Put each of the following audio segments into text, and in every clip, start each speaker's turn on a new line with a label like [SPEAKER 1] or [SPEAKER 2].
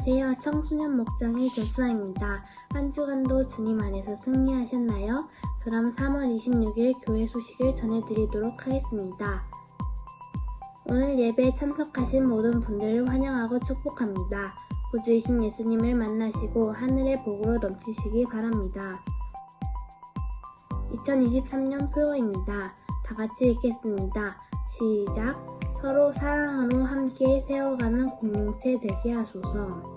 [SPEAKER 1] 안녕하세요. 청소년 목장의 조수아입니다. 한 주간도 주님 안에서 승리하셨나요? 그럼 3월 26일 교회 소식을 전해드리도록 하겠습니다. 오늘 예배에 참석하신 모든 분들을 환영하고 축복합니다. 구주이신 예수님을 만나시고 하늘의 복으로 넘치시기 바랍니다. 2023년 표어입니다. 다 같이 읽겠습니다. 시작! 서로 사랑으로 함께 세워가는 공동체 되게 하소서.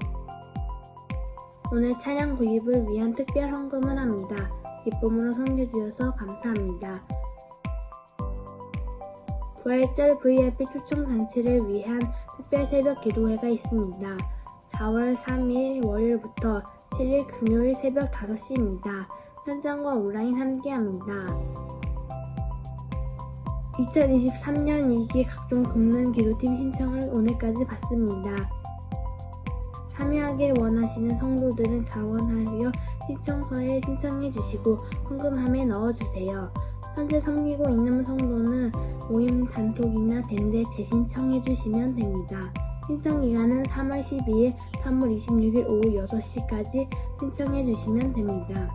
[SPEAKER 1] 오늘 찬양 구입을 위한 특별 헌금을 합니다. 기쁨으로 섬겨주셔서 감사합니다. 부활절 VIP 초청 잔치를 위한 특별 새벽 기도회가 있습니다. 4월 3일 월요일부터 7일 금요일 새벽 5시입니다. 현장과 온라인 함께합니다. 2023년 2기 각종 돕는 기도팀 신청을 오늘까지 받습니다. 참여하길 원하시는 성도들은 자원하여 신청서에 신청해 주시고 헌금함에 넣어주세요. 현재 섬기고 있는 성도는 모임 단톡이나 밴드에 재신청해 주시면 됩니다. 신청 기간은 3월 12일, 3월 26일 오후 6시까지 신청해 주시면 됩니다.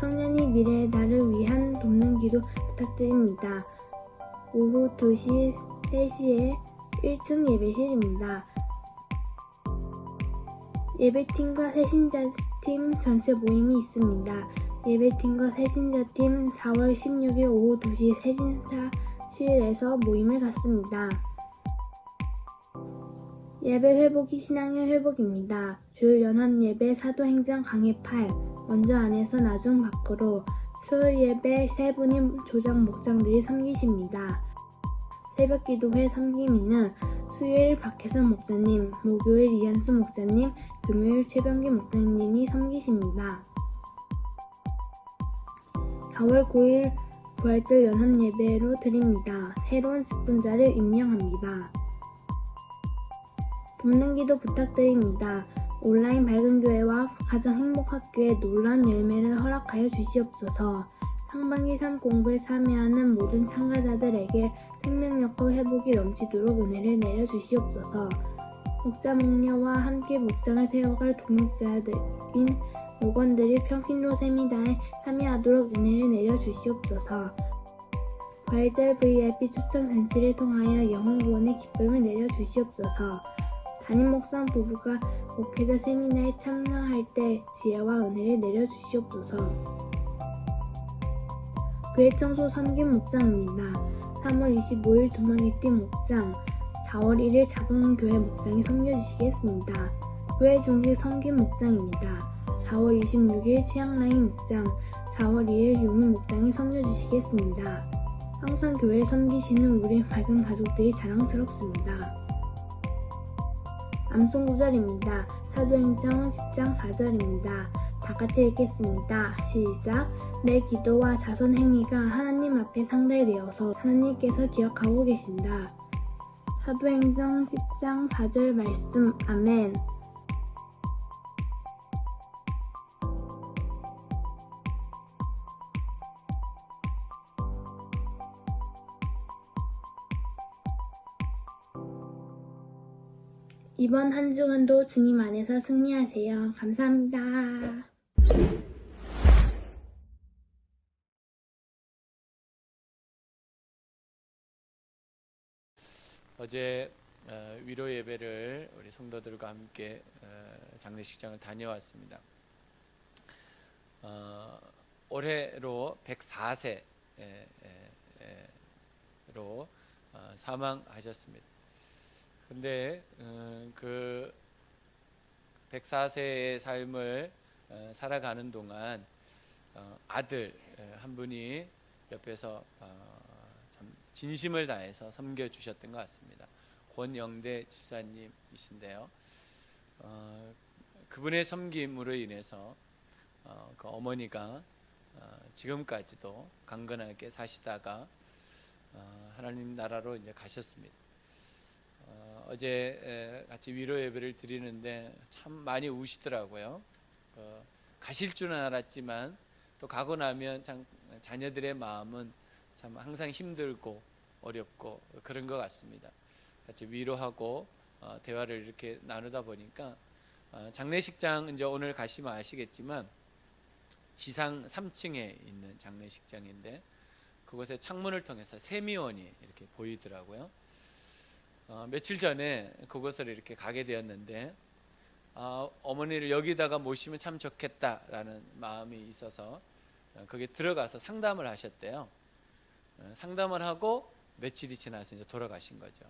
[SPEAKER 1] 청년이 미래의 나를 위한 돕는 기도 부탁드립니다. 오후 2시, 3시에 1층 예배실입니다. 예배팀과 새신자팀 전체 모임이 있습니다. 예배팀과 새신자팀 4월 16일 오후 2시 새신자실에서 모임을 갖습니다. 예배 회복이 신앙의 회복입니다. 주일 연합예배 사도행전 강해 8 먼저 안에서 나중 밖으로 수요일 예배 세 분의 조장 목장들이 섬기십니다. 새벽 기도회 섬김이는 수요일 박혜선 목사님, 목요일 이한수 목사님, 금요일 최병기 목사님이 섬기십니다. 4월 9일 부활절 연합예배로 드립니다. 새로운 직분자를 임명합니다. 돕는 기도 부탁드립니다. 온라인 밝은교회와 가정행복학교에 놀라운 열매를 허락하여 주시옵소서. 상반기 3 공부에 참여하는 모든 참가자들에게 생명력과 회복이 넘치도록 은혜를 내려주시옵소서. 목자 목녀와 함께 목장을 세워갈 동역자들인 목원들이 평신도 세미나에 참여하도록 은혜를 내려주시옵소서. 부활절 VIP 초청 잔치를 통하여 영혼 구원의 기쁨을 내려주시옵소서. 담임 목사 부부가 목회자 세미나에 참여할 때 지혜와 은혜를 내려주시옵소서. 교회 청소 섬김 목장입니다. 3월 25일 두마리팀 목장, 4월 1일 작은 교회 목장이 섬겨주시겠습니다. 교회 중심 섬김 목장입니다. 4월 26일 치앙라인 목장, 4월 2일 용인 목장이 섬겨주시겠습니다. 항상 교회를 섬기시는 우리 밝은 가족들이 자랑스럽습니다. 암송구절입니다. 사도행전 10장 4절입니다. 다 같이 읽겠습니다. 시작! 내 기도와 자선 행위가 하나님 앞에 상달되어서 하나님께서 기억하고 계신다. 사도행전 10장 4절 말씀. 아멘. 이번 한 주간도 주님 안에서 승리하세요. 감사합니다.
[SPEAKER 2] 어제 위로 예배를 우리 성도들과 함께 장례식장을 다녀왔습니다. 올해로 104세로 사망하셨습니다. 근데 그 104세의 삶을 살아가는 동안 아들 한 분이 옆에서 참 진심을 다해서 섬겨주셨던 것 같습니다. 권영대 집사님이신데요. 그분의 섬김으로 인해서 그 어머니가 지금까지도 강건하게 사시다가 하나님 나라로 이제 가셨습니다. 어제 같이 위로 예배를 드리는데 참 많이 우시더라고요. 가실 줄은 알았지만 또 가고 나면 참 자녀들의 마음은 참 항상 힘들고 어렵고 그런 것 같습니다. 같이 위로하고 대화를 이렇게 나누다 보니까 장례식장 이제 오늘 가시면 아시겠지만 지상 3층에 있는 장례식장인데 그곳에 창문을 통해서 세미원이 이렇게 보이더라고요. 며칠 전에 그곳을 이렇게 가게 되었는데 어머니를 여기다가 모시면 참 좋겠다라는 마음이 있어서 거기 들어가서 상담을 하셨대요. 상담을 하고 며칠이 지나서 이제 돌아가신 거죠.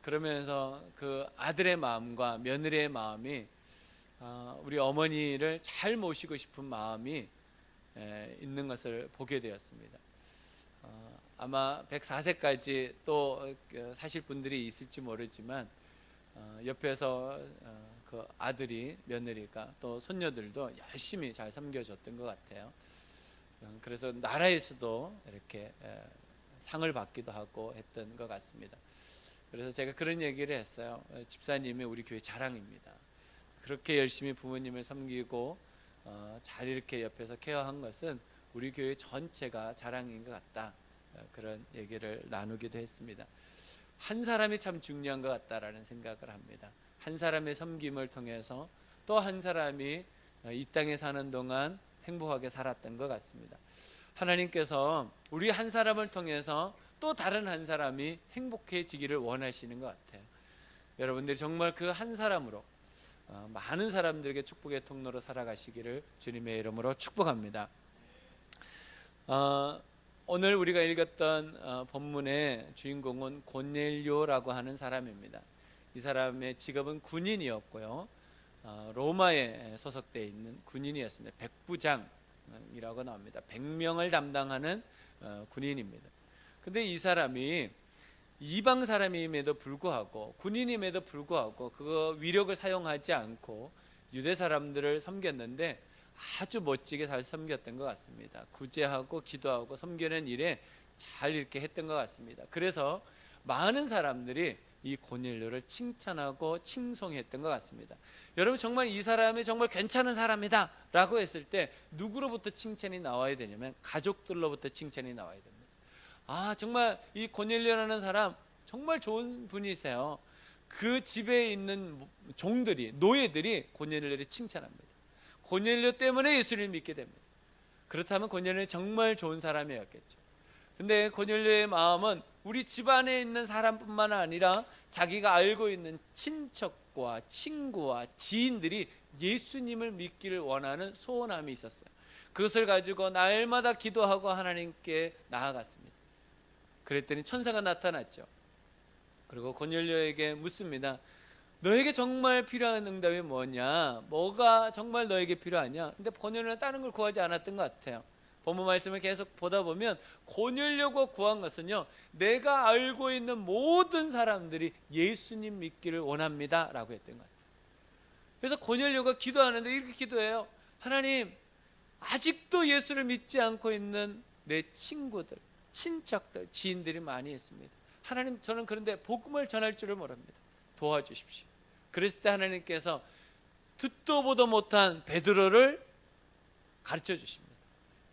[SPEAKER 2] 그러면서 그 아들의 마음과 며느리의 마음이 우리 어머니를 잘 모시고 싶은 마음이 있는 것을 보게 되었습니다. 아마 104세까지 또 사실 분들이 있을지 모르지만 옆에서 그 아들이 며느리가 또 손녀들도 열심히 잘 섬겨줬던 것 같아요. 그래서 나라에서도 이렇게 상을 받기도 하고 했던 것 같습니다. 그래서 제가 그런 얘기를 했어요. 집사님이 우리 교회 자랑입니다. 그렇게 열심히 부모님을 섬기고 잘 이렇게 옆에서 케어한 것은 우리 교회 전체가 자랑인 것 같다. 그런 얘기를 나누기도 했습니다. 한 사람이 참 중요한 것 같다라는 생각을 합니다. 한 사람의 섬김을 통해서 또 한 사람이 이 땅에 사는 동안 행복하게 살았던 것 같습니다. 하나님께서 우리 한 사람을 통해서 또 다른 한 사람이 행복해지기를 원하시는 것 같아요. 여러분들이 정말 그 한 사람으로 많은 사람들에게 축복의 통로로 살아가시기를 주님의 이름으로 축복합니다. 오늘 우리가 읽었던 본문의 주인공은 고넬료라고 하는 사람입니다. 이 사람의 직업은 군인이었고요. 로마에 소속되어 있는 군인이었습니다. 백부장이라고 나옵니다. 100명을 담당하는 군인입니다. 근데 이 사람이 이방 사람임에도 불구하고 군인임에도 불구하고 그 위력을 사용하지 않고 유대 사람들을 섬겼는데 아주 멋지게 잘 섬겼던 것 같습니다. 구제하고 기도하고 섬기는 일에 잘 이렇게 했던 것 같습니다. 그래서 많은 사람들이 이 고넬료를 칭찬하고 칭송했던 것 같습니다. 여러분 정말 이 사람이 정말 괜찮은 사람이다 라고 했을 때 누구로부터 칭찬이 나와야 되냐면 가족들로부터 칭찬이 나와야 됩니다. 정말 이 고넬료라는 사람 정말 좋은 분이세요. 그 집에 있는 종들이 노예들이 고넬료를 칭찬합니다. 고넬료 때문에 예수를 믿게 됩니다. 그렇다면 고넬료는 정말 좋은 사람이었겠죠. 근데 고넬료의 마음은 우리 집안에 있는 사람뿐만 아니라 자기가 알고 있는 친척과 친구와 지인들이 예수님을 믿기를 원하는 소원함이 있었어요. 그것을 가지고 날마다 기도하고 하나님께 나아갔습니다. 그랬더니 천사가 나타났죠. 그리고 고넬료에게 묻습니다. 너에게 정말 필요한 응답이 뭐냐? 뭐가 정말 너에게 필요하냐? 근데 고넬료는 다른 걸 구하지 않았던 것 같아요. 본문 말씀을 계속 보다 보면 고넬료가 구한 것은요, 내가 알고 있는 모든 사람들이 예수님 믿기를 원합니다 라고 했던 것 같아요. 그래서 고넬료가 기도하는데 이렇게 기도해요. 하나님, 아직도 예수를 믿지 않고 있는 내 친구들, 친척들, 지인들이 많이 있습니다. 하나님, 저는 그런데 복음을 전할 줄을 모릅니다. 도와주십시오. 그랬을 때 하나님께서 듣도 보도 못한 베드로를 가르쳐 주십니다.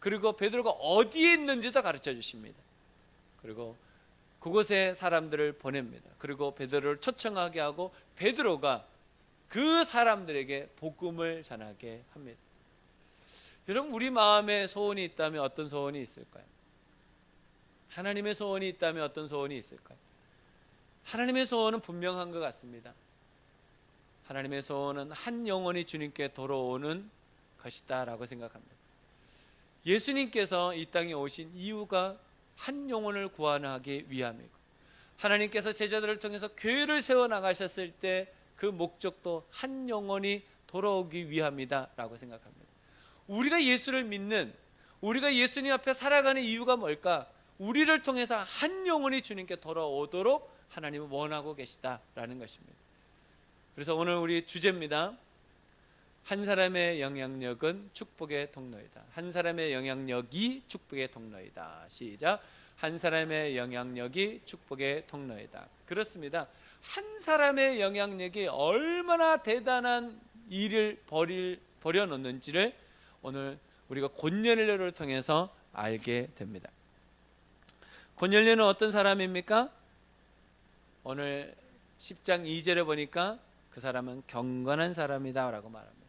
[SPEAKER 2] 그리고 베드로가 어디에 있는지도 가르쳐 주십니다. 그리고 그곳에 사람들을 보냅니다. 그리고 베드로를 초청하게 하고 베드로가 그 사람들에게 복음을 전하게 합니다. 여러분, 우리 마음에 소원이 있다면 어떤 소원이 있을까요? 하나님의 소원이 있다면 어떤 소원이 있을까요? 하나님의 소원은 분명한 것 같습니다. 하나님의 소원은 한 영혼이 주님께 돌아오는 것이다 라고 생각합니다. 예수님께서 이 땅에 오신 이유가 한 영혼을 구원하기 위함이고, 하나님께서 제자들을 통해서 교회를 세워나가셨을 때 그 목적도 한 영혼이 돌아오기 위함이다 라고 생각합니다. 우리가 예수를 믿는, 우리가 예수님 앞에 살아가는 이유가 뭘까? 우리를 통해서 한 영혼이 주님께 돌아오도록 하나님은 원하고 계시다라는 것입니다. 그래서 오늘 우리 주제입니다. 한 사람의 영향력은 축복의 통로이다. 한 사람의 영향력이 축복의 통로이다. 시작. 한 사람의 영향력이 축복의 통로이다. 그렇습니다. 한 사람의 영향력이 얼마나 대단한 일을 벌여놓는지를 오늘 우리가 고넬료를 통해서 알게 됩니다. 고넬료는 어떤 사람입니까? 오늘 10장 2절에 보니까 그 사람은 경건한 사람이다 라고 말합니다.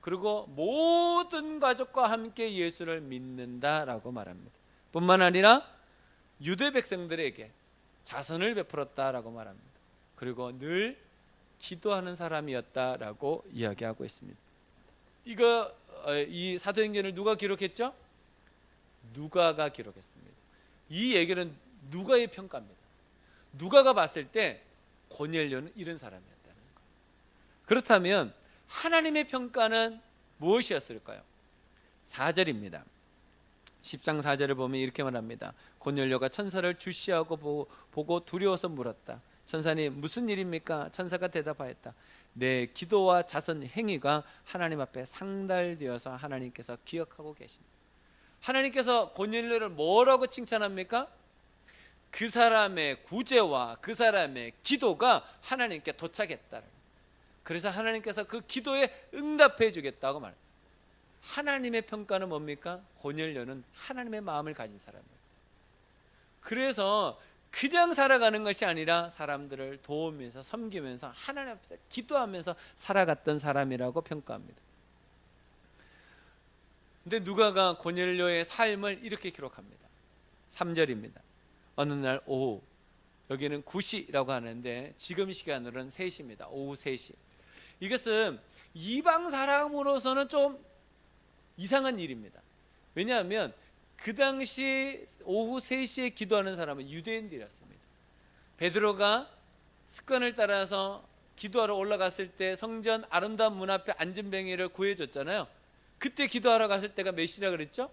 [SPEAKER 2] 그리고 모든 가족과 함께 예수를 믿는다라고 말합니다. 뿐만 아니라 유대 백성들에게 자선을 베풀었다라고 말합니다. 그리고 늘 기도하는 사람이었다라고 이야기하고 있습니다. 이 사도행전을 누가 기록했죠? 누가가 기록했습니다. 이 얘기는 누가의 평가입니다. 누가가 봤을 때 고넬료는 이런 사람이었다는 거예요. 그렇다면 하나님의 평가는 무엇이었을까요? 4절입니다. 10장 4절을 보면 이렇게 말합니다. 고넬료가 천사를 주시하고 보고 두려워서 물었다. 천사님, 무슨 일입니까? 천사가 대답하였다. 내 기도와 자선 행위가 하나님 앞에 상달되어서 하나님께서 기억하고 계신다. 하나님께서 고넬료를 뭐라고 칭찬합니까? 그 사람의 구제와 그 사람의 기도가 하나님께 도착했다. 그래서 하나님께서 그 기도에 응답해 주겠다고 말합니다. 하나님의 평가는 뭡니까? 고넬료는 하나님의 마음을 가진 사람입니다. 그래서 그냥 살아가는 것이 아니라 사람들을 도우면서 섬기면서 하나님 앞에서 기도하면서 살아갔던 사람이라고 평가합니다. 근데 누가가 고넬료의 삶을 이렇게 기록합니다. 3절입니다. 어느 날 오후, 여기는 9시라고 하는데 지금 시간으로는 3시입니다. 오후 3시. 이것은 이방 사람으로서는 좀 이상한 일입니다. 왜냐하면 그 당시 오후 3시에 기도하는 사람은 유대인들이었습니다. 베드로가 습관을 따라서 기도하러 올라갔을 때 성전 아름다운 문 앞에 안전뱅이를 구해줬잖아요. 그때 기도하러 갔을 때가 몇 시라 그랬죠?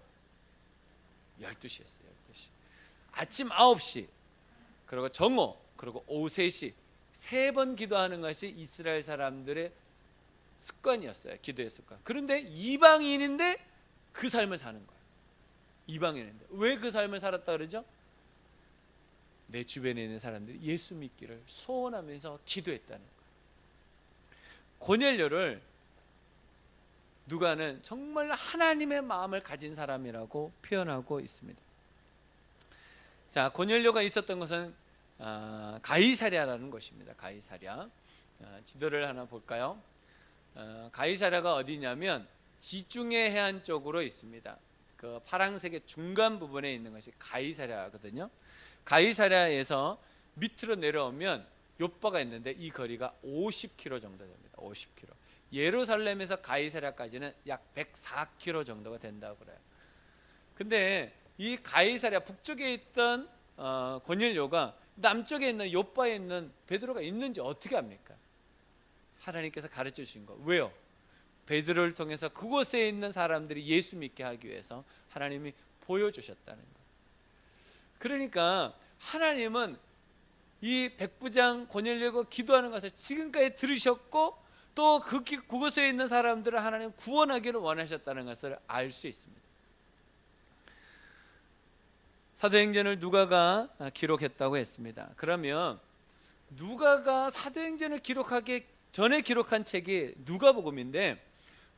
[SPEAKER 2] 12시였어요. 12시. 아침 9시, 그리고 정오, 그리고 오후 3시 3번 기도하는 것이 이스라엘 사람들의 습관이었어요. 기도의 습관. 그런데 이방인인데 그 삶을 사는 거예요. 이방인인데 왜 그 삶을 살았다 그러죠? 내 주변에 있는 사람들이 예수 믿기를 소원하면서 기도했다는 거예요. 고넬료를 누가는 정말 하나님의 마음을 가진 사람이라고 표현하고 있습니다. 자, 고넬료가 있었던 것은 가이사랴라는 곳입니다. 가이사랴. 지도를 하나 볼까요? 가이사랴가 어디냐면 지중해 해안 쪽으로 있습니다. 그 파란색의 중간 부분에 있는 것이 가이사랴거든요. 가이사랴에서 밑으로 내려오면 욥바가 있는데 이 거리가 50km 정도 됩니다. 50km. 예루살렘에서 가이사랴까지는 약 104km 정도가 된다고 그래요. 근데 이 가이사랴 북쪽에 있던 고넬료가 남쪽에 있는 욥바에 있는 베드로가 있는지 어떻게 압니까? 하나님께서 가르쳐 주신 거. 왜요? 베드로를 통해서 그곳에 있는 사람들이 예수 믿게 하기 위해서 하나님이 보여주셨다는 거. 그러니까 하나님은 이 백부장 고넬료가 기도하는 것을 지금까지 들으셨고 또 그곳에 있는 사람들을 하나님 구원하기를 원하셨다는 것을 알 수 있습니다. 사도행전을 누가가 기록했다고 했습니다. 그러면 누가가 사도행전을 기록하기 전에 기록한 책이 누가복음인데,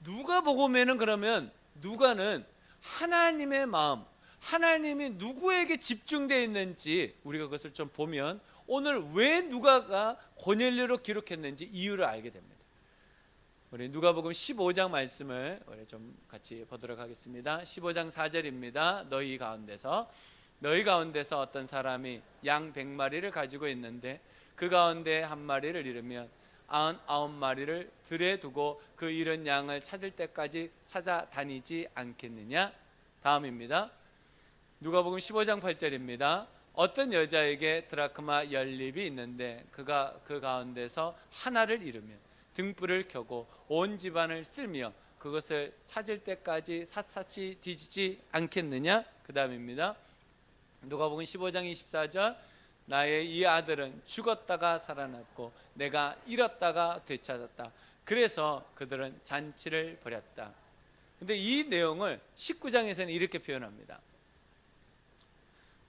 [SPEAKER 2] 누가복음에는 그러면 누가는 하나님의 마음, 하나님이 누구에게 집중되어 있는지 우리가 그것을 좀 보면 오늘 왜 누가가 고넬료로 기록했는지 이유를 알게 됩니다. 우리 누가복음 15장 말씀을 우리 좀 같이 보도록 하겠습니다. 15장 4절입니다. 너희 가운데서 어떤 사람이 양 100마리를 가지고 있는데 그 가운데 한 마리를 잃으면 99마리를 들에 두고 그 잃은 양을 찾을 때까지 찾아다니지 않겠느냐. 다음입니다. 누가복음 15장 8절입니다. 어떤 여자에게 드라크마 10립이 있는데 그가 그 가운데서 하나를 잃으면 등불을 켜고 온 집안을 쓸며 그것을 찾을 때까지 샅샅이 뒤지지 않겠느냐. 그 다음입니다. 누가복음 15장 24절 나의 이 아들은 죽었다가 살아났고 내가 잃었다가 되찾았다. 그래서 그들은 잔치를 벌였다. 근데 이 내용을 19장에서는 이렇게 표현합니다.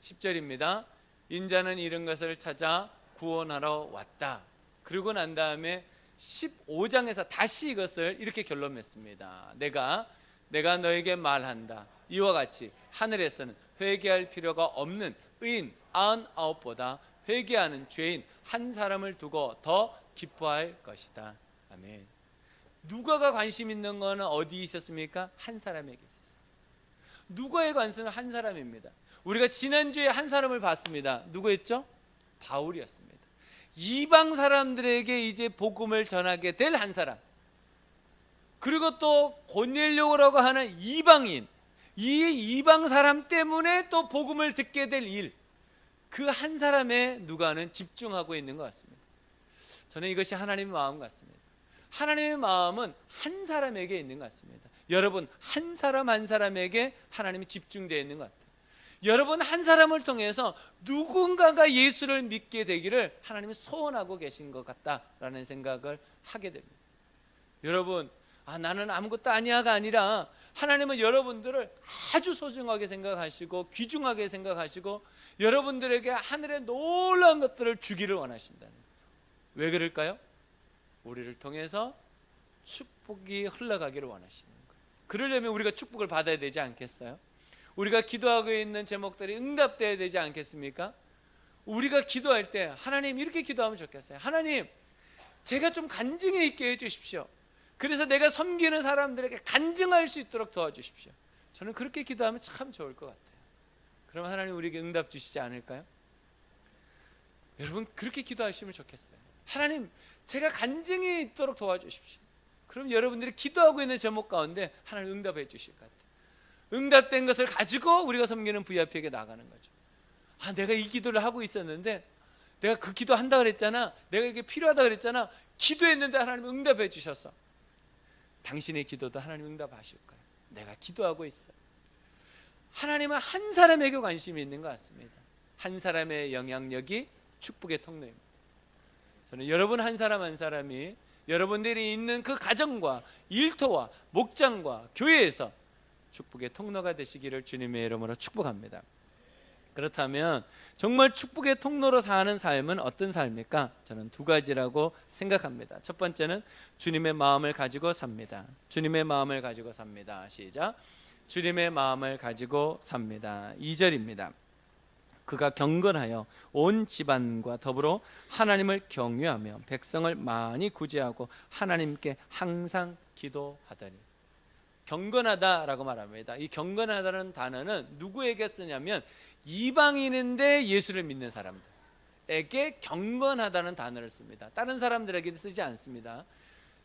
[SPEAKER 2] 10절입니다. 인자는 잃은 것을 찾아 구원하러 왔다. 그러고 난 다음에 15장에서 다시 이것을 이렇게 결론 맺습니다. 내가 너에게 말한다. 이와 같이 하늘에서는 회개할 필요가 없는 의인 99보다 회개하는 죄인 한 사람을 두고 더 기뻐할 것이다. 아멘. 누가가 관심 있는 거는 어디 있었습니까? 한 사람에게 있었습니다. 누가의 관심은 한 사람입니다. 우리가 지난주에 한 사람을 봤습니다. 누구였죠? 바울이었습니다. 이방 사람들에게 이제 복음을 전하게 될 한 사람, 그리고 또 고넬료라고 하는 이방인, 이 이방 사람 때문에 또 복음을 듣게 될 일, 그 한 사람에 누가는 집중하고 있는 것 같습니다. 저는 이것이 하나님의 마음 같습니다. 하나님의 마음은 한 사람에게 있는 것 같습니다. 여러분 한 사람 한 사람에게 하나님이 집중되어 있는 것 같아요. 여러분 한 사람을 통해서 누군가가 예수를 믿게 되기를 하나님이 소원하고 계신 것 같다라는 생각을 하게 됩니다. 여러분, 나는 아무것도 아니야가 아니라 하나님은 여러분들을 아주 소중하게 생각하시고 귀중하게 생각하시고 여러분들에게 하늘의 놀라운 것들을 주기를 원하신다는 거예요. 왜 그럴까요? 우리를 통해서 축복이 흘러가기를 원하시는 거예요. 그러려면 우리가 축복을 받아야 되지 않겠어요? 우리가 기도하고 있는 제목들이 응답되어야 되지 않겠습니까? 우리가 기도할 때 하나님 이렇게 기도하면 좋겠어요. 하나님, 제가 좀 간증이 있게 해주십시오. 그래서 내가 섬기는 사람들에게 간증할 수 있도록 도와주십시오. 저는 그렇게 기도하면 참 좋을 것 같아요. 그럼 하나님 우리에게 응답 주시지 않을까요? 여러분 그렇게 기도하시면 좋겠어요. 하나님, 제가 간증이 있도록 도와주십시오. 그럼 여러분들이 기도하고 있는 제목 가운데 하나님 응답해 주실 것 같아요. 응답된 것을 가지고 우리가 섬기는 VIP에게 나가는 거죠. 내가 이 기도를 하고 있었는데, 내가 그 기도 한다 그랬잖아, 내가 이게 필요하다 그랬잖아, 기도했는데 하나님 응답해 주셔서 당신의 기도도 하나님 응답하실 거예요. 내가 기도하고 있어. 하나님은 한 사람에게 관심이 있는 것 같습니다. 한 사람의 영향력이 축복의 통로입니다. 저는 여러분 한 사람 한 사람이 여러분들이 있는 그 가정과 일터와 목장과 교회에서 축복의 통로가 되시기를 주님의 이름으로 축복합니다. 그렇다면 정말 축복의 통로로 사는 삶은 어떤 삶입니까? 저는 두 가지라고 생각합니다. 첫 번째는 주님의 마음을 가지고 삽니다. 주님의 마음을 가지고 삽니다. 시작. 주님의 마음을 가지고 삽니다. 2절입니다. 그가 경건하여 온 집안과 더불어 하나님을 경외하며 백성을 많이 구제하고 하나님께 항상 기도하더니. 경건하다라고 말합니다. 이 경건하다는 단어는 누구에게 쓰냐면 이방인인데 예수를 믿는 사람들에게 경건하다는 단어를 씁니다. 다른 사람들에게 쓰지 않습니다.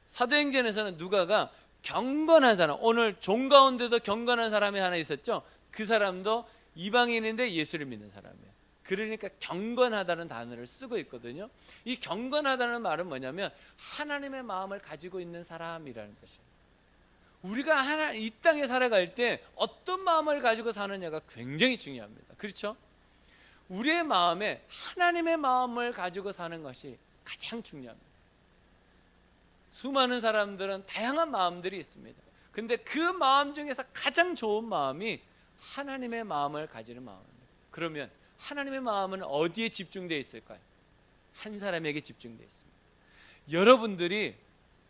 [SPEAKER 2] 사도행전에서는 누가가 경건한 사람, 오늘 종 가운데도 경건한 사람이 하나 있었죠. 그 사람도 이방인인데 예수를 믿는 사람이에요. 그러니까 경건하다는 단어를 쓰고 있거든요. 이 경건하다는 말은 뭐냐면 하나님의 마음을 가지고 있는 사람이라는 것이에요. 우리가 이 땅에 살아갈 때 어떤 마음을 가지고 사느냐가 굉장히 중요합니다. 그렇죠? 우리의 마음에 하나님의 마음을 가지고 사는 것이 가장 중요합니다. 수많은 사람들은 다양한 마음들이 있습니다. 근데 그 마음 중에서 가장 좋은 마음이 하나님의 마음을 가지는 마음입니다. 그러면 하나님의 마음은 어디에 집중되어 있을까요? 한 사람에게 집중되어 있습니다. 여러분들이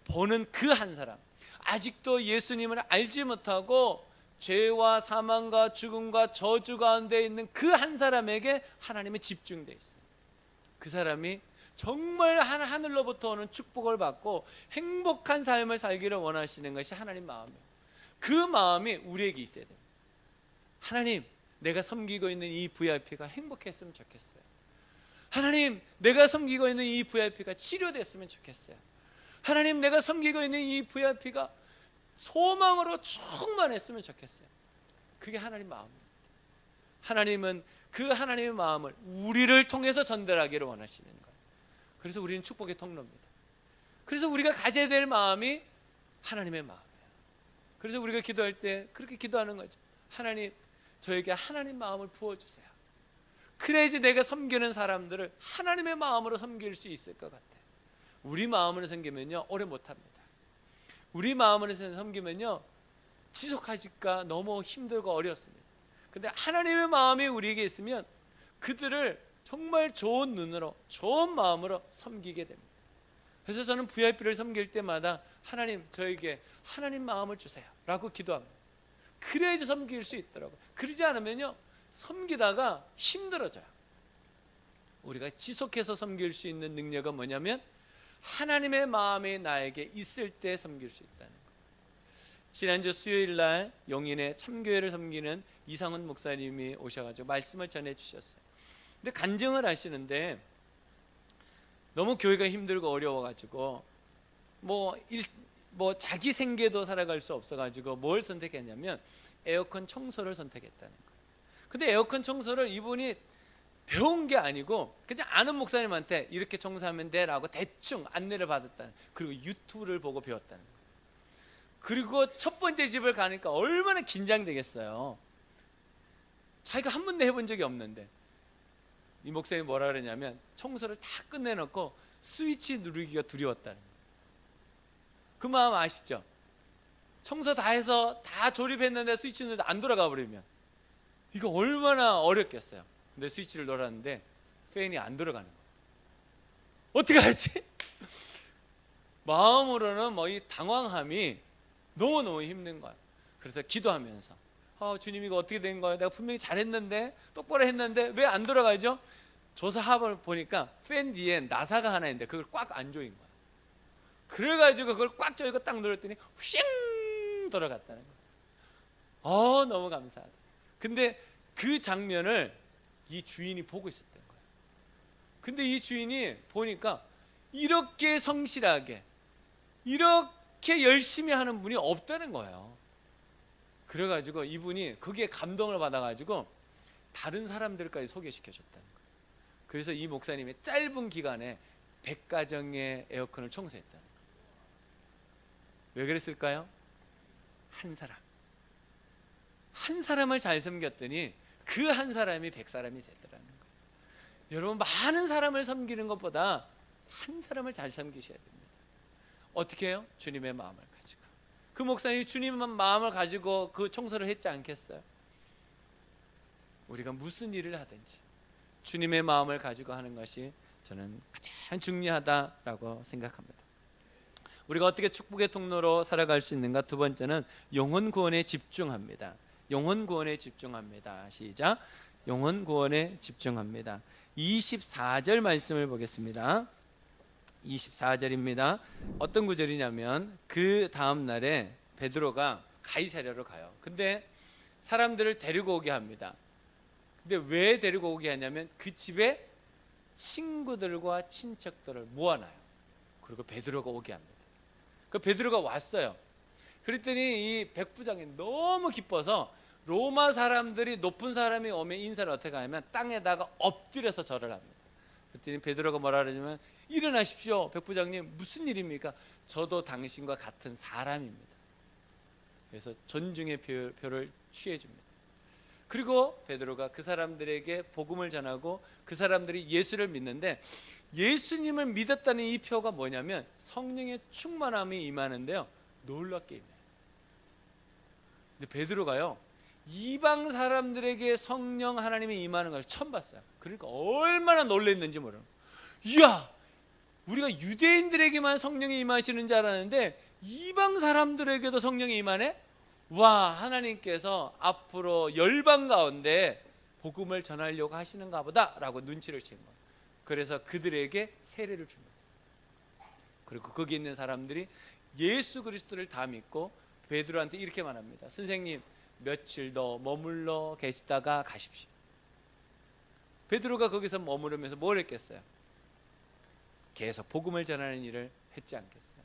[SPEAKER 2] 보는 그 한 사람, 아직도 예수님을 알지 못하고 죄와 사망과 죽음과 저주 가운데 있는 그 한 사람에게 하나님이 집중되어 있어요. 그 사람이 정말 하늘로부터 오는 축복을 받고 행복한 삶을 살기를 원하시는 것이 하나님 마음이에요. 그 마음이 우리에게 있어야 돼요. 하나님, 내가 섬기고 있는 이 VIP가 행복했으면 좋겠어요. 하나님, 내가 섬기고 있는 이 VIP가 치료됐으면 좋겠어요. 하나님, 내가 섬기고 있는 이 VIP가 소망으로 충만했으면 좋겠어요. 그게 하나님 마음입니다. 하나님은 그 하나님의 마음을 우리를 통해서 전달하기를 원하시는 거예요. 그래서 우리는 축복의 통로입니다. 그래서 우리가 가져야 될 마음이 하나님의 마음이에요. 그래서 우리가 기도할 때 그렇게 기도하는 거죠. 하나님, 저에게 하나님 마음을 부어주세요. 그래야지 내가 섬기는 사람들을 하나님의 마음으로 섬길 수 있을 것 같아요. 우리 마음으로 섬기면요 오래 못합니다. 우리 마음으로 섬기면요 지속하기가 너무 힘들고 어렵습니다. 근데 하나님의 마음이 우리에게 있으면 그들을 정말 좋은 눈으로 좋은 마음으로 섬기게 됩니다. 그래서 저는 VIP를 섬길 때마다 하나님, 저에게 하나님 마음을 주세요 라고 기도합니다. 그래야지 섬길 수 있더라고요. 그러지 않으면요 섬기다가 힘들어져요. 우리가 지속해서 섬길 수 있는 능력은 뭐냐면 하나님의 마음이 나에게 있을 때 섬길 수 있다는 거예요. 지난주 수요일 날 용인의 참교회를 섬기는 이상훈 목사님이 오셔가지고 말씀을 전해 주셨어요. 근데 간증을 하시는데 너무 교회가 힘들고 어려워가지고 뭐 자기 생계도 살아갈 수 없어가지고 뭘 선택했냐면 에어컨 청소를 선택했다는 거예요. 근데 에어컨 청소를 이분이 배운 게 아니고 그냥 아는 목사님한테 이렇게 청소하면 돼 라고 대충 안내를 받았다는, 그리고 유튜브를 보고 배웠다는 거예요. 그리고 첫 번째 집을 가니까 얼마나 긴장되겠어요. 자기가 한 번도 해본 적이 없는데 이 목사님이 뭐라 그러냐면 청소를 다 끝내놓고 스위치 누르기가 두려웠다는 거예요. 그 마음 아시죠? 청소 다 해서 다 조립했는데 스위치 누르는데 안 돌아가 버리면 이거 얼마나 어렵겠어요. 근데 스위치를 눌렀는데 팬이 안 돌아가는 거예요. 어떻게 하지? 마음으로는 뭐 이 당황함이 너무너무 힘든 거예요. 그래서 기도하면서 주님 이거 어떻게 된 거예요? 내가 분명히 잘했는데 똑바로 했는데 왜 안 돌아가죠? 조사합을 보니까 팬 뒤에 나사가 하나 있는데 그걸 꽉 안 조인 거예요. 그래가지고 그걸 꽉 조이고 딱 눌렀더니 휘잉 돌아갔다는 거예요. 너무 감사하다. 근데 그 장면을 이 주인이 보고 있었던 거예요. 근데 이 주인이 보니까 이렇게 성실하게 이렇게 열심히 하는 분이 없다는 거예요. 그래가지고 이분이 거기에 감동을 받아가지고 다른 사람들까지 소개시켜줬다는 거예요. 그래서 이 목사님이 짧은 기간에 100가정의 에어컨을 청소했다는 거예요. 왜 그랬을까요? 한 사람을 잘 섬겼더니 그 한 사람이 100사람이 되더라는 거예요. 여러분, 많은 사람을 섬기는 것보다 한 사람을 잘 섬기셔야 됩니다. 어떻게 해요? 주님의 마음을 가지고. 그 목사님이 주님의 마음을 가지고 그 청소를 했지 않겠어요? 우리가 무슨 일을 하든지 주님의 마음을 가지고 하는 것이 저는 가장 중요하다라고 생각합니다. 우리가 어떻게 축복의 통로로 살아갈 수 있는가? 두 번째는 영혼 구원에 집중합니다. 영혼 구원에 집중합니다. 시작. 영혼 구원에 집중합니다. 24절 말씀을 보겠습니다. 24절입니다. 어떤 구절이냐면 그 다음 날에 베드로가 가이사랴로 가요. 근데 사람들을 데리고 오게 합니다. 근데 왜 데리고 오게 하냐면 그 집에 친구들과 친척들을 모아놔요. 그리고 베드로가 오게 합니다. 그 베드로가 왔어요. 그랬더니 이 백부장이 너무 기뻐서 로마 사람들이 높은 사람이 오면 인사를 어떻게 하냐면 땅에다가 엎드려서 절을 합니다. 그랬더니 베드로가 뭐라 그러냐면 일어나십시오. 백부장님 무슨 일입니까? 저도 당신과 같은 사람입니다. 그래서 존중의 표를 취해줍니다. 그리고 베드로가 그 사람들에게 복음을 전하고 그 사람들이 예수를 믿는데, 예수님을 믿었다는 이 표가 뭐냐면 성령의 충만함이 임하는데요, 놀랍게 임해요. 근데 베드로가요 이방 사람들에게 성령 하나님이 임하는 것을 처음 봤어요. 그러니까 얼마나 놀랐는지 모르는 거예요. 이야, 우리가 유대인들에게만 성령이 임하시는 줄 알았는데 이방 사람들에게도 성령이 임하네? 와, 하나님께서 앞으로 열방 가운데 복음을 전하려고 하시는가 보다 라고 눈치를 챈 거예요. 그래서 그들에게 세례를 줍니다. 그리고 거기 있는 사람들이 예수 그리스도를 다 믿고 베드로한테 이렇게 말합니다. 선생님, 며칠 더 머물러 계시다가 가십시오. 베드로가 거기서 머무르면서 뭘 했겠어요? 계속 복음을 전하는 일을 했지 않겠어요?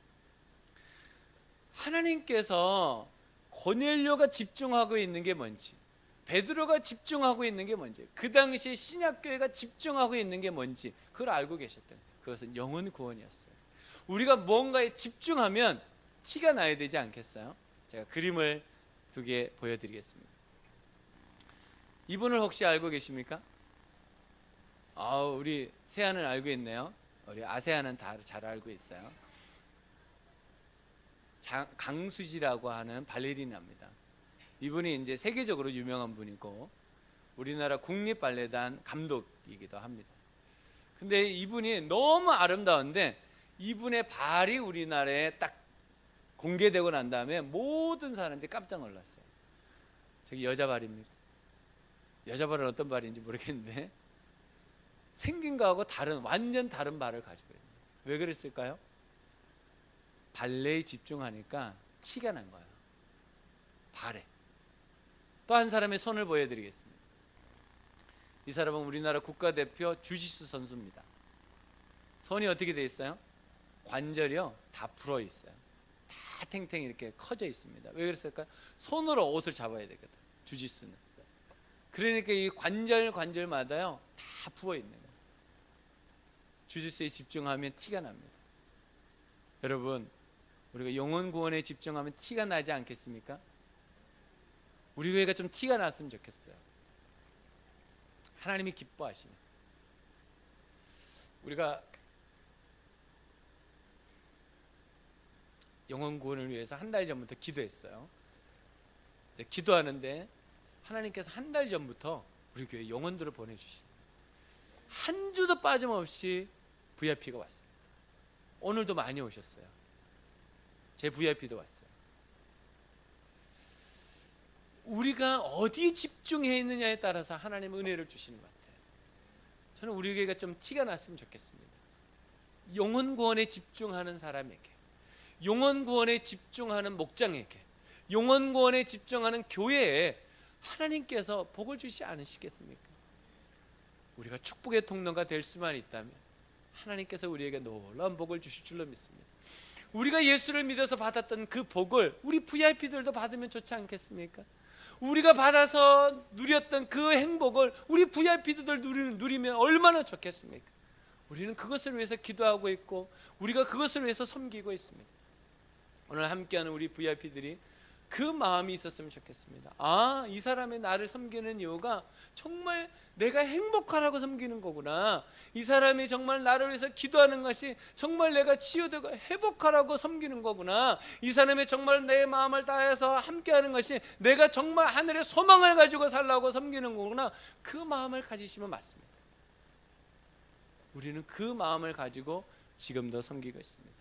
[SPEAKER 2] 하나님께서 고넬료가 집중하고 있는 게 뭔지, 베드로가 집중하고 있는 게 뭔지, 그 당시에 신약교회가 집중하고 있는 게 뭔지 그걸 알고 계셨던 거예요. 그것은 영혼 구원이었어요. 우리가 뭔가에 집중하면 티가 나야 되지 않겠어요? 제가 그림을 두 개 보여드리겠습니다. 이분을 혹시 알고 계십니까? 우리 세아는 알고 있네요. 우리 아세아는 다 잘 알고 있어요. 강수지라고 하는 발레리나입니다. 이분이 이제 세계적으로 유명한 분이고 우리나라 국립발레단 감독이기도 합니다. 근데 이분이 너무 아름다운데 이분의 발이 우리나라에 딱 공개되고 난 다음에 모든 사람들이 깜짝 놀랐어요. 저기 여자 발입니다. 여자 발은 어떤 발인지 모르겠는데 생긴 거하고 완전 다른 발을 가지고 있는 거예요. 왜 그랬을까요? 발레에 집중하니까 티가 난 거예요. 발에. 또 한 사람의 손을 보여드리겠습니다. 이 사람은 우리나라 국가대표 주짓수 선수입니다. 손이 어떻게 돼 있어요? 관절이요 다 불어 있어요. 다 탱탱이 이렇게 커져 있습니다. 왜 그랬을까요? 손으로 옷을 잡아야 되거든, 주짓수는. 그러니까 이 관절마다요 다 부어 있는 거예요. 주짓수에 집중하면 티가 납니다. 여러분, 우리가 영혼 구원에 집중하면 티가 나지 않겠습니까? 우리 교회가 좀 티가 났으면 좋겠어요. 하나님이 기뻐하시는. 우리가 영혼 구원을 위해서 한 달 전부터 기도했어요. 이제 기도하는데 하나님께서 한 달 전부터 우리 교회 영혼들을 보내주시고 한 주도 빠짐없이 VIP가 왔습니다. 오늘도 많이 오셨어요. 제 VIP도 왔어요. 우리가 어디에 집중해 있느냐에 따라서 하나님 은혜를 주시는 것 같아요. 저는 우리 교회가 좀 티가 났으면 좋겠습니다. 영혼 구원에 집중하는 사람에게, 영혼 구원에 집중하는 목장에게, 영혼 구원에 집중하는 교회에 하나님께서 복을 주시지 않으시겠습니까? 우리가 축복의 통로가 될 수만 있다면 하나님께서 우리에게 놀라운 복을 주실 줄로 믿습니다. 우리가 예수를 믿어서 받았던 그 복을 우리 VIP들도 받으면 좋지 않겠습니까? 우리가 받아서 누렸던 그 행복을 우리 VIP들 누리면 얼마나 좋겠습니까? 우리는 그것을 위해서 기도하고 있고 우리가 그것을 위해서 섬기고 있습니다. 오늘 함께하는 우리 VIP들이 그 마음이 있었으면 좋겠습니다. 이 사람이 나를 섬기는 이유가 정말 내가 행복하라고 섬기는 거구나. 이 사람이 정말 나를 위해서 기도하는 것이 정말 내가 치유되고 회복하라고 섬기는 거구나. 이 사람이 정말 내 마음을 다해서 함께하는 것이 내가 정말 하늘의 소망을 가지고 살라고 섬기는 거구나. 그 마음을 가지시면 맞습니다. 우리는 그 마음을 가지고 지금도 섬기고 있습니다.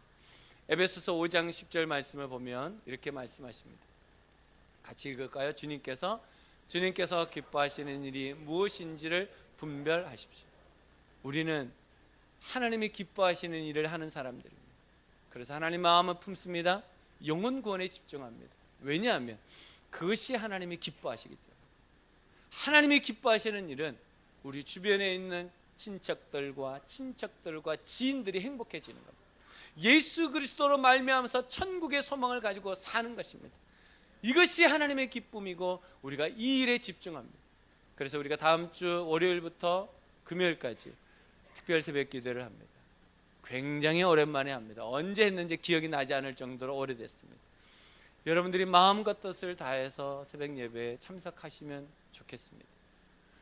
[SPEAKER 2] 에베소서 5장 10절 말씀을 보면 이렇게 말씀하십니다. 같이 읽을까요? 주님께서 기뻐하시는 일이 무엇인지를 분별하십시오. 우리는 하나님이 기뻐하시는 일을 하는 사람들입니다. 그래서 하나님 마음을 품습니다. 영혼 구원에 집중합니다. 왜냐하면 그것이 하나님이 기뻐하시기 때문에. 하나님이 기뻐하시는 일은 우리 주변에 있는 친척들과 지인들이 행복해지는 겁니다. 예수 그리스도로 말미암아서 천국의 소망을 가지고 사는 것입니다. 이것이 하나님의 기쁨이고 우리가 이 일에 집중합니다. 그래서 우리가 다음 주 월요일부터 금요일까지 특별 새벽 기도를 합니다. 굉장히 오랜만에 합니다. 언제 했는지 기억이 나지 않을 정도로 오래됐습니다. 여러분들이 마음과 뜻을 다해서 새벽 예배에 참석하시면 좋겠습니다.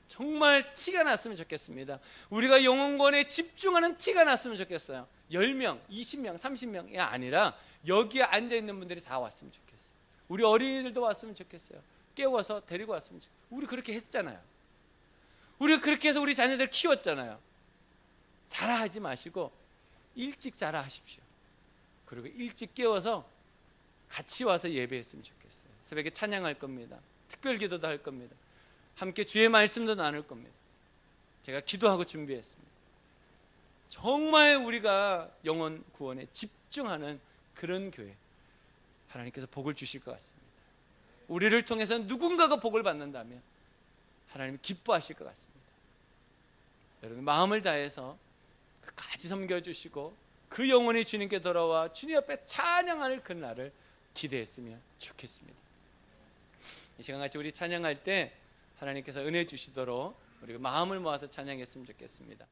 [SPEAKER 2] 정말 티가 났으면 좋겠습니다. 우리가 영혼권에 집중하는 티가 났으면 좋겠어요. 10명, 20명, 30명이 아니라 여기에 앉아있는 분들이 다 왔으면 좋겠어요. 우리 어린이들도 왔으면 좋겠어요. 깨워서 데리고 왔으면 좋겠어요. 우리 그렇게 했잖아요. 우리가 그렇게 해서 우리 자녀들 키웠잖아요. 자라하지 마시고 일찍 자라하십시오. 그리고 일찍 깨워서 같이 와서 예배했으면 좋겠어요. 새벽에 찬양할 겁니다. 특별 기도도 할 겁니다. 함께 주의 말씀도 나눌 겁니다. 제가 기도하고 준비했습니다. 정말 우리가 영혼 구원에 집중하는 그런 교회, 하나님께서 복을 주실 것 같습니다. 우리를 통해서 누군가가 복을 받는다면 하나님이 기뻐하실 것 같습니다. 여러분 마음을 다해서 끝까지 섬겨주시고 그 영혼이 주님께 돌아와 주님 앞에 찬양할 그날을 기대했으면 좋겠습니다. 이 시간 같이 우리 찬양할 때 하나님께서 은혜 주시도록 우리가 마음을 모아서 찬양했으면 좋겠습니다.